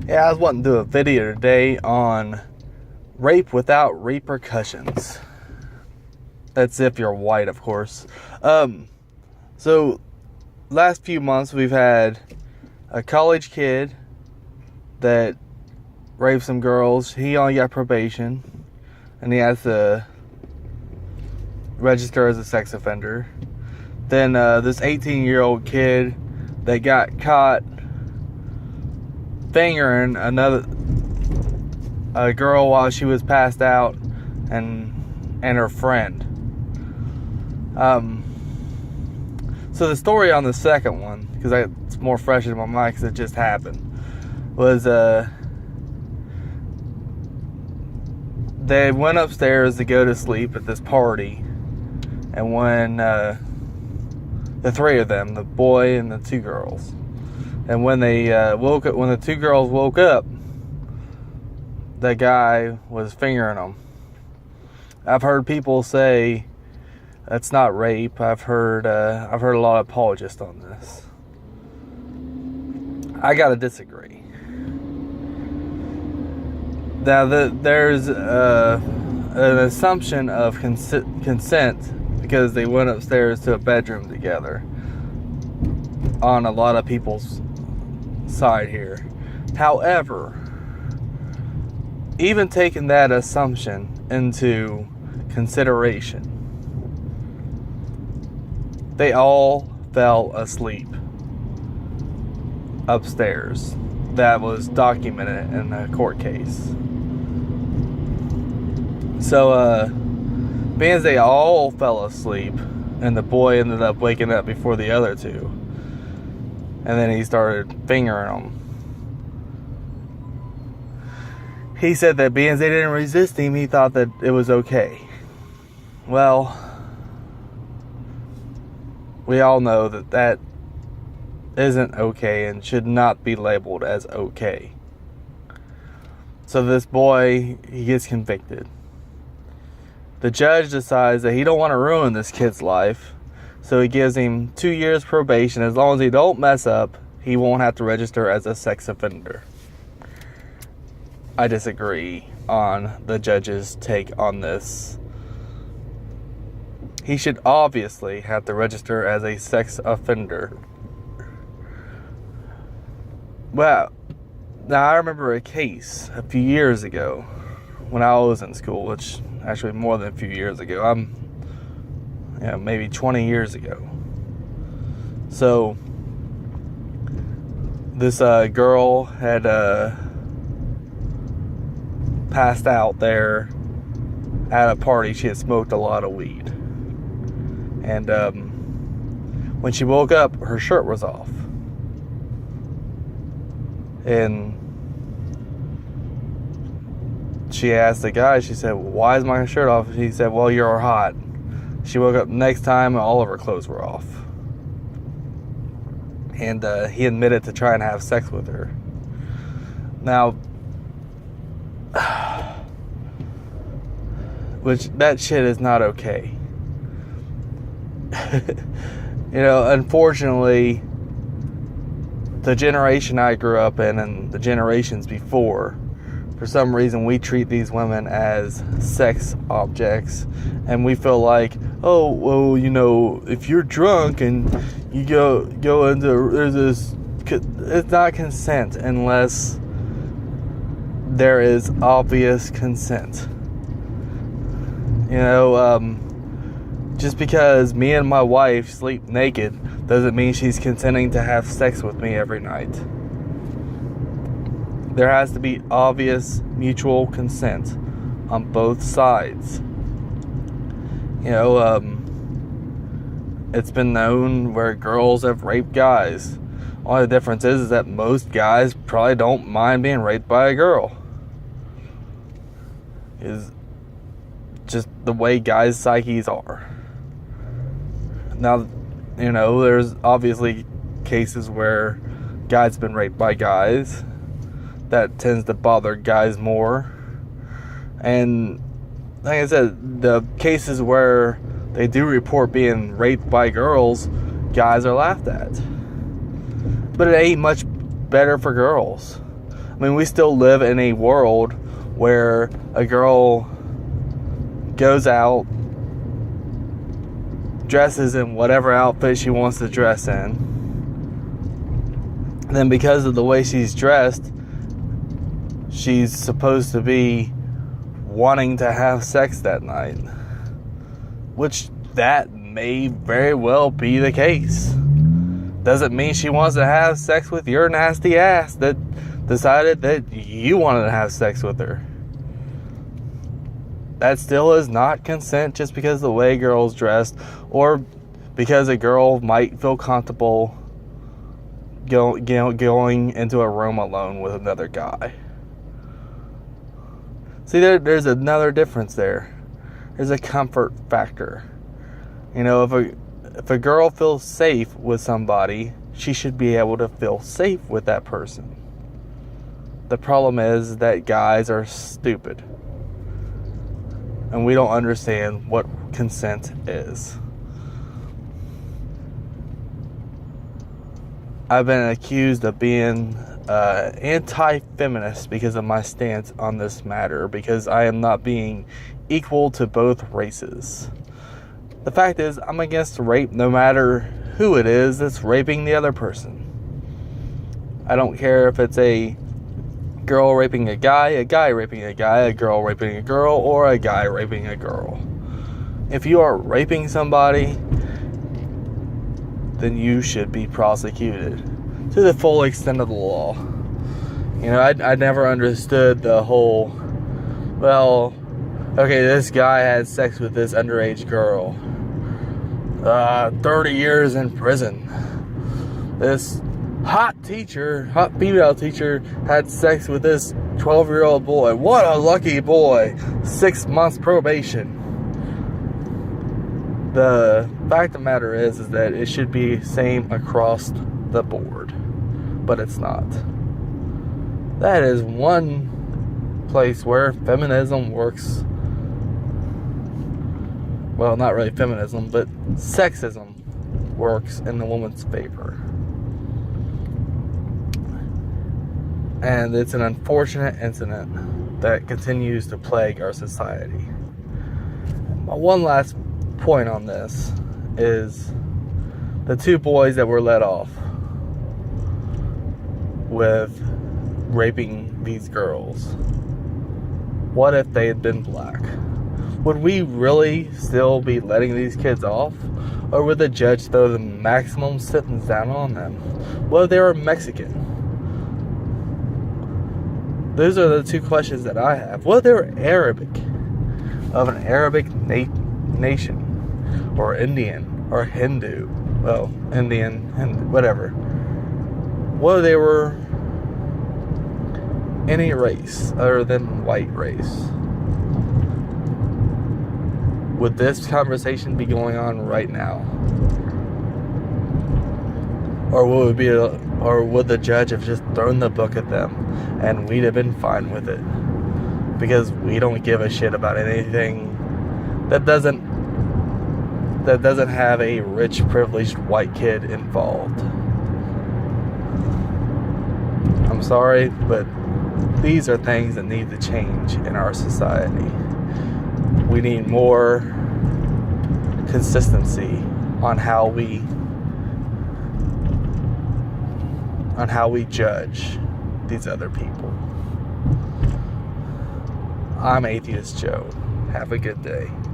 Yeah, I was wanting to do a video today on rape without repercussions. That's if you're white, of course. So, last few months we've had a college kid that raped some girls. He only got probation, and he has to register as a sex offender. Then this 18-year-old kid that got caught fingering a girl while she was passed out, and her friend. So the story on the second one, because it's more fresh in my mind because it just happened, was they went upstairs to go to sleep at this party, and when the three of them, the boy and the two girls, and when they woke up, when the two girls woke up, the guy was fingering them. I've heard people say that's not rape. I've heard a lot of apologists on this. I gotta disagree. Now there's an assumption of consent because they went upstairs to a bedroom together on a lot of people's side here. However, even taking that assumption into consideration, they all fell asleep upstairs. That was documented in a court case. So, being as they all fell asleep, and the boy ended up waking up before the other two, and then he started fingering them. He said that being as they didn't resist him, he thought that it was okay. Well, we all know that that isn't okay and should not be labeled as okay. So this boy, he gets convicted. The judge decides that he don't want to ruin this kid's life, so he gives him 2 years probation. As long as he don't mess up, he won't have to register as a sex offender. I disagree on the judge's take on this. He should obviously have to register as a sex offender. Well, now I remember a case a few years ago when I was in school, which actually more than a few years ago. Maybe 20 years ago. So this girl had passed out there at a party. She had smoked a lot of weed, and when she woke up, her shirt was off. And she asked the guy, she said, "Why is my shirt off?" He said, "Well, you're hot." She woke up next time and all of her clothes were off. And he admitted to trying to have sex with her. Now, which that shit is not okay. Unfortunately, the generation I grew up in and the generations before, for some reason we treat these women as sex objects, and we feel like, oh, well, if you're drunk and you go into, there's this, it's not consent unless there is obvious consent. Just because me and my wife sleep naked doesn't mean she's consenting to have sex with me every night. There has to be obvious mutual consent on both sides. It's been known where girls have raped guys. Only the difference is that most guys probably don't mind being raped by a girl. Is just the way guys' psyches are. Now, there's obviously cases where guys have been raped by guys. That tends to bother guys more. And like I said, the cases where they do report being raped by girls, guys are laughed at. But it ain't much better for girls. I mean, we still live in a world where a girl goes out, dresses in whatever outfit she wants to dress in. And then because of the way she's dressed, she's supposed to be wanting to have sex that night. Which that may very well be the case. Doesn't mean she wants to have sex with your nasty ass that decided that you wanted to have sex with her. That still is not consent just because of the way a girl's dressed, or because a girl might feel comfortable going into a room alone with another guy. See, there's another difference there. There's a comfort factor. You know, if a girl feels safe with somebody, she should be able to feel safe with that person. The problem is that guys are stupid. And we don't understand what consent is. I've been accused of being anti-feminist because of my stance on this matter, because I am not being equal to both races. The fact is, I'm against rape no matter who it is that's raping the other person. I don't care if it's a girl raping a guy raping a guy, a girl raping a girl, or a guy raping a girl. If you are raping somebody, then you should be prosecuted to the full extent of the law. You know, I never understood the whole, well, okay, this guy had sex with this underage girl. 30 years in prison. This hot female teacher had sex with this 12-year-old boy. What a lucky boy. 6 months probation. The fact of the matter is that it should be same across the board. But it's not. That is one place where feminism works. Well, not really feminism, but sexism works in the woman's favor. And it's an unfortunate incident that continues to plague our society. My one last point on this is the two boys that were let off with raping these girls. What if they had been black? Would we really still be letting these kids off? Or would the judge throw the maximum sentence down on them? What if they were Mexican? Those are the two questions that I have. What if they were Arabic? Of an Arabic nation? Or Indian? Or Hindu? Well, Indian, Hindu, whatever. What if they were any race other than white race? Would this conversation be going on right now? Or would the judge have just thrown the book at them and we'd have been fine with it? Because we don't give a shit about anything that doesn't have a rich, privileged white kid involved. I'm sorry, but these are things that need to change in our society. We need more consistency on how we judge these other people. I'm Atheist Joe. Have a good day.